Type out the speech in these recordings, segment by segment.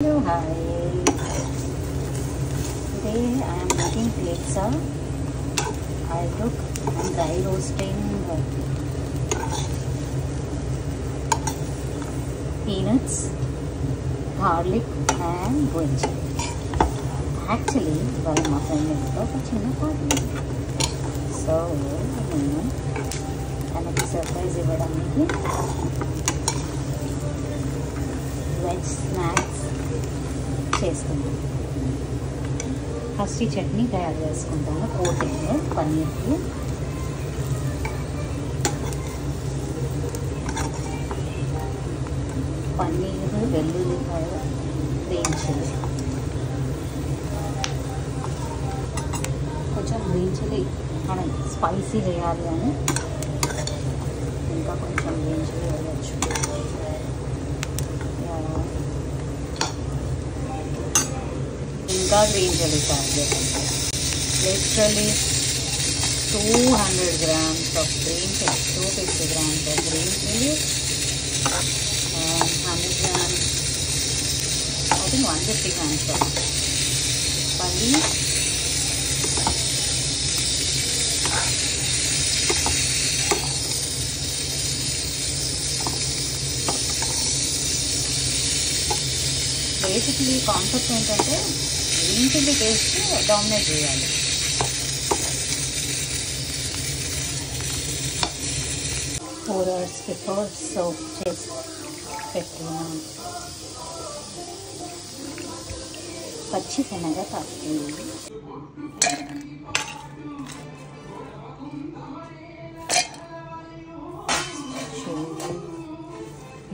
Hello, hi. Today I am making pizza. I took and dry roasting peanuts, garlic and green chili. Actually, ivala ma friend inట్లో ఒక చిన్న party. So నేను తనకి surprise ఇవ్వడానికి veg snacks చేస్తున్నాను. First ఈ చట్నీ తయారు చేసుకుంటాను. కోటింగ్ పన్నీర్కి పన్నీర్, వెల్లుల్లిపాయ గ్రీన్ చిల్లీ, కొంచెం గ్రీన్ చిల్లీ మనం స్పైసీ వేయాలి అని ఇంకా కొంచెం గ్రీన్ చిల్లీ వేయచ్చు. ఇంకా గ్రీన్ చిల్లీ తయారు చేస్తాను. Literally 200 grams of green chili, 250 grams of green chili and 100 grams, I think 150 grams of paneer, basically concept ఏంటంటే గ్రీన్ చిల్లీ టేస్ట్ డామినేట్ చేయాలి. 4 hours బిఫోర్ సోక్ చేసి పెట్టిన పచ్చి శనగపప్పు,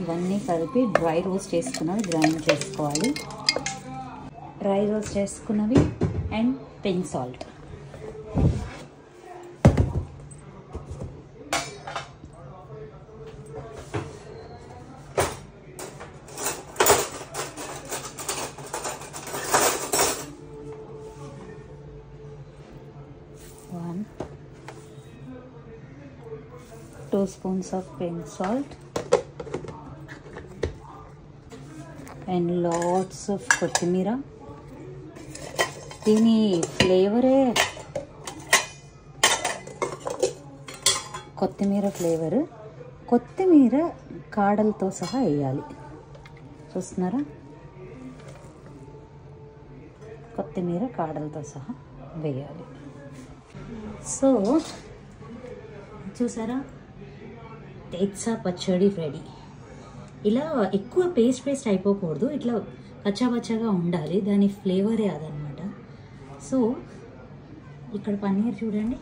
ఇవన్నీ కలిపి డ్రై రోస్ట్ చేసుకున్నవి గ్రైండ్ చేసుకోవాలి. డ్రై రోస్ట్ చేసుకున్నవి and pink salt. One, 2 spoons of pink salt and lots of కొత్తిమీర. దీని ఫ్లేవరే కొత్తిమీర ఫ్లేవర్. కొత్తిమీర కాడలతో సహా వేయాలి. చూస్తున్నారా, కొత్తిమీర కాడలతో సహా వేయాలి. సో చూసారా, పిజ్జా పచ్చడి రెడీ. ఇలా ఎక్కువ పేస్ట్ అయిపోకూడదు, ఇట్లా పచ్చగా ఉండాలి. దాని ఫ్లేవరే అదనమాట. సో ఇక్కడ పన్నీర్ చూడండి,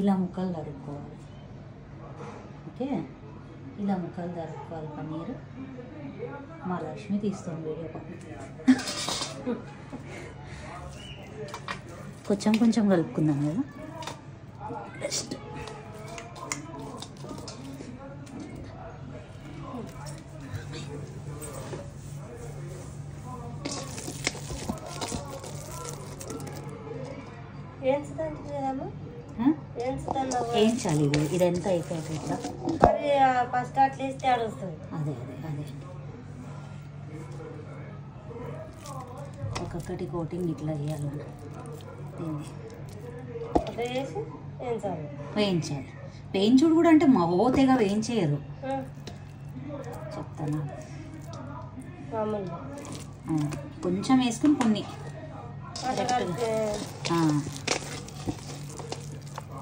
ఇలా ముక్కలు తరుక్కోవాలి. ఓకే, ఇలా ముక్కలు తరుక్కోవాలి పన్నీర్. మా లక్ష్మి తీస్తుంది వీడియో పక్కన. కొంచెం కలుపుకుందాం కదా. బెస్ట్ ఏంచాలి. ఇదంతా అయిపోయాక ఇట్లా ఫస్ట్ అట్లీస్ట్ యాడ్ వస్తుంది. అదే ఒక్కొక్కటి కోటింగ్ ఇట్లా చేయాలి. వేయించాలి. వేయించుడు కూడా అంటే మా ఓతేగా వేయించేయరు, చెప్తానా. కొంచెం వేసుకుని కొన్ని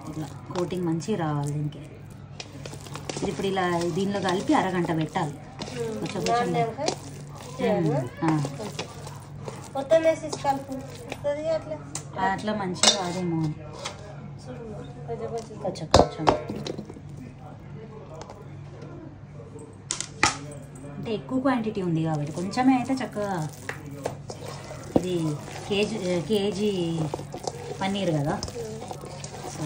ఇట్లా కోటింగ్ మంచిగా రావాలి దీనికి. ఇప్పుడు ఇలా దీనిలో కలిపి అరగంట పెట్టాలి. అట్లా మంచిగా రాదేమో అని కొంచెం అంటే ఎక్కువ క్వాంటిటీ ఉంది కాబట్టి కొంచెమే అయితే చక్కగా. ఇది కేజీ పన్నీర్ కదా. సో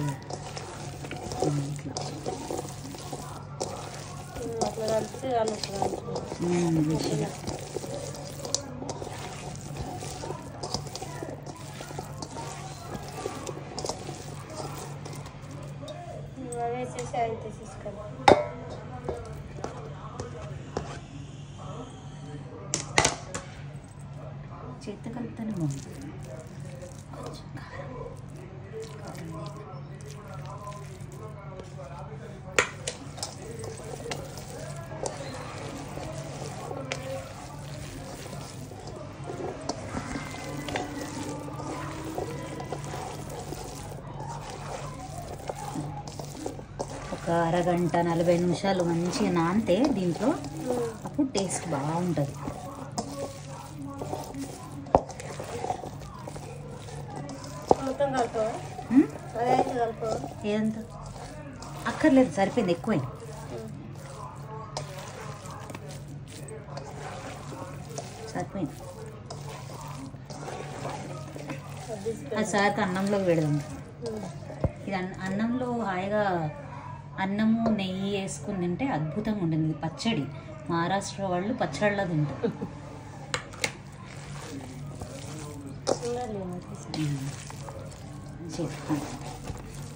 చేత్తో కలుపుతానే బాగుంటుంది. ఒక అరగంట 40 నిమిషాలు మంచిగా నానితే దీంట్లో అప్పుడు టేస్ట్ బాగుంటుంది. ఏదంతా అక్కర్లేదు, సరిపోయింది, ఎక్కువైంది. సరిపోయింది. అది సార్కి అన్నంలో పెడదాం. ఇది అన్నంలో హాయిగా అన్నము నెయ్యి వేసుకుని తింటే అద్భుతంగా ఉంటుంది. పచ్చడి మహారాష్ట్ర వాళ్ళు పచ్చళ్ళ తింటారు.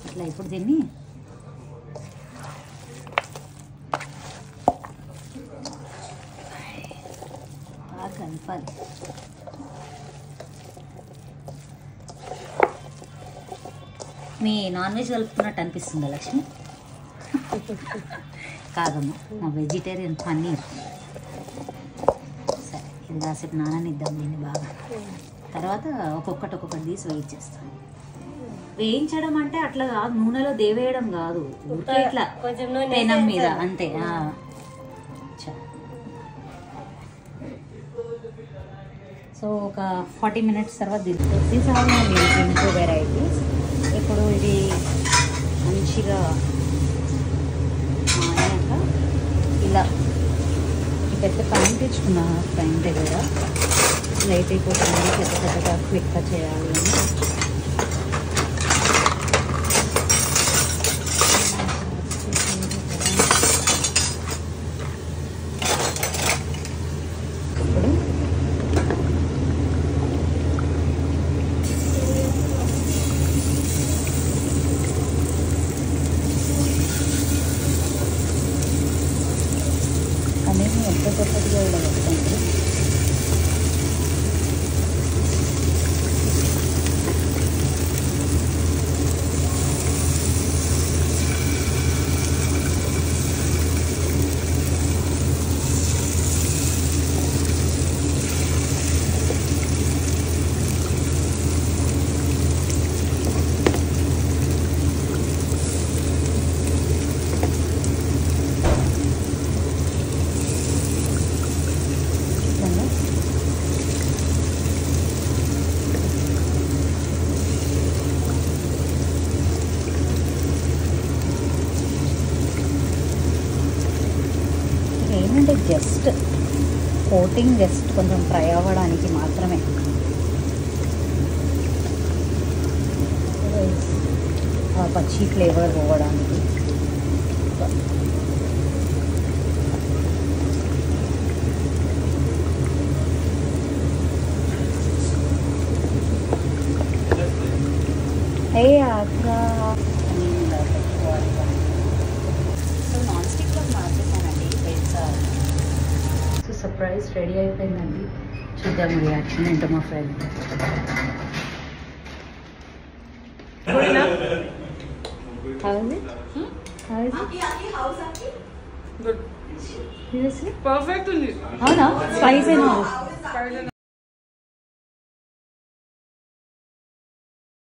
ఇట్లా ఇప్పుడు దీన్ని బాగా కలపాలి. మీ నాన్ వెజ్ కలుపుతున్నట్టు అనిపిస్తుందా లక్ష్మి? కాదమ్మా, మా వెజిటేరియన్ పన్నీర్. సరే, ఇది కాసేపు నాననిద్దాం దీన్ని బాగా. తర్వాత ఒక్కొక్కటి తీసి వేయించేస్తాను. వేయించడం అంటే అట్లా కాదు, నూనెలో దేవేయడం కాదు, ఇట్లా పెనం మీద అంతే. సో ఒక 40 మినిట్స్ తర్వాత దీంట్లో వెరైటీస్. ఇప్పుడు ఇది మంచిగా మాయాక ఇలా పెద్ద ప్యాన్ తెచ్చుకున్నా, ప్యాన్ దగ్గర లైట్ అయిపోతుంది, పెద్దగా క్విక్గా చేయాలి అని. అనేది ఎంత కొత్తగా ఇలా వస్తుంది. ఏంటంటే జస్ట్ కోటింగ్, జస్ట్ కొంచెం ఫ్రై అవ్వడానికి మాత్రమే. పచ్చి ఫ్లేవర్ పోవడానికి. నాన్ స్టిక్లో మార్చేసానండి. సో సర్ప్రైజ్ రెడీ అయిపోయిందండి. చూద్దాం రియాక్షన్ ఏంటో మా friend. How is it? How is it? Good. Seriously? Perfect. Oh no, spicy and all.